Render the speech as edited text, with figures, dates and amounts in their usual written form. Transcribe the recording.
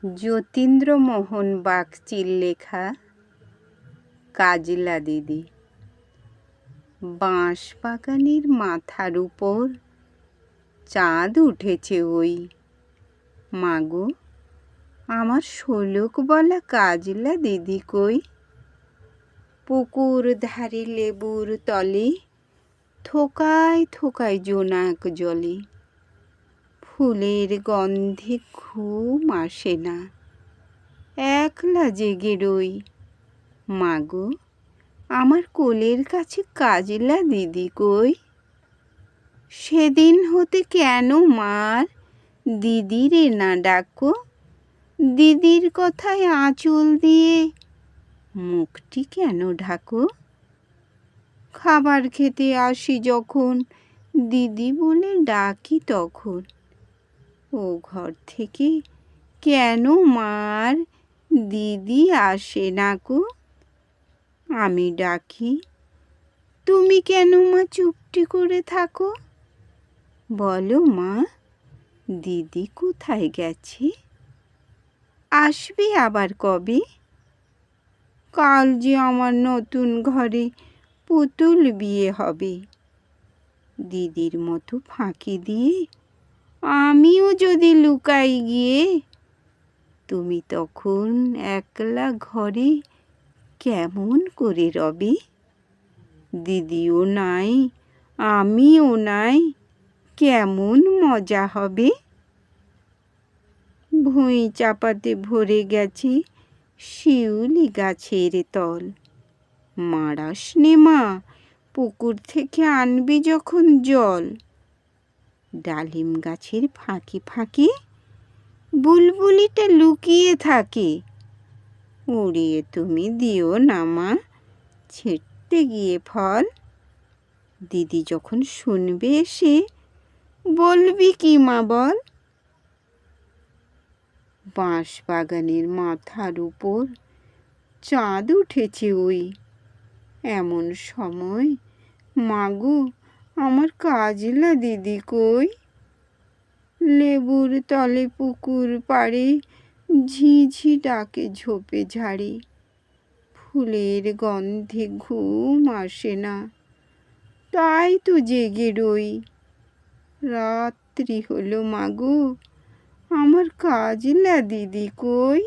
যতীন্দ্রমোহন বাগচির লেখা কাজলা দিদি। বাঁশবাগানের মাথার উপর চাঁদ উঠেছে ওই। মাগো, আমার শোলক বলা কাজলা দিদি কই? পুকুর ধারে লেবুর তলে থোকায় থোকায় জোনাক জলে। ফুলের গন্ধে ঘুম আসে না, একলা জেগে রই। মাগো, আমার কোলের কাছে কাজলা দিদি কই? সেদিন হতে কেন মার দিদিরে না ডাকো? দিদির কথায় আঁচল দিয়ে মুখটি কেন ঢাকো? খাবার খেতে আসি যখন দিদি বলে ডাকি তখন। ও ঘর থেকে কেন মার দিদি আসে না কো? আমি ডাকি, তুমি কেন মা চুপটি করে থাকো? বলো মা, দিদি কোথায় গেছে? আসবে আবার কবে? কাল যে আমার নতুন ঘরে পুতুল বিয়ে হবে। দিদির মতো ফাঁকি দিয়ে আমিও যদি লুকাই গিয়ে, তুমি তখন একলা ঘরে কেমন করে রবে? দিদিও নাই, আমিও নাই, কেমন মজা হবে। ভুঁই চাপাতে ভরে গেছে শিউলি গাছের তল। মারাস নে মা, পুকুর থেকে আনবি যখন জল। ডালিম গাছের ফাঁকে ফাঁকে বুলবুলিটা লুকিয়ে থাকে। উড়িয়ে তুমি দিও না মা, ছিঁড়তে গিয়ে ফল। দিদি যখন শুনবে এসে বলবি কি মা বল? বাঁশবাগানের মাথার উপর চাঁদ উঠেছে ওই। এমন সময় মাগো, আমার কাজলা দিদি কই? লেবুর তলে পুকুর পাড়ে ঝিঝি ডাকে ঝোপে ঝাড়ে। ফুলের গন্ধে ঘুম আসে না, তাই তো জেগে রই। রাত্রি হলো মাগো, আমার কাজলা দিদি কই?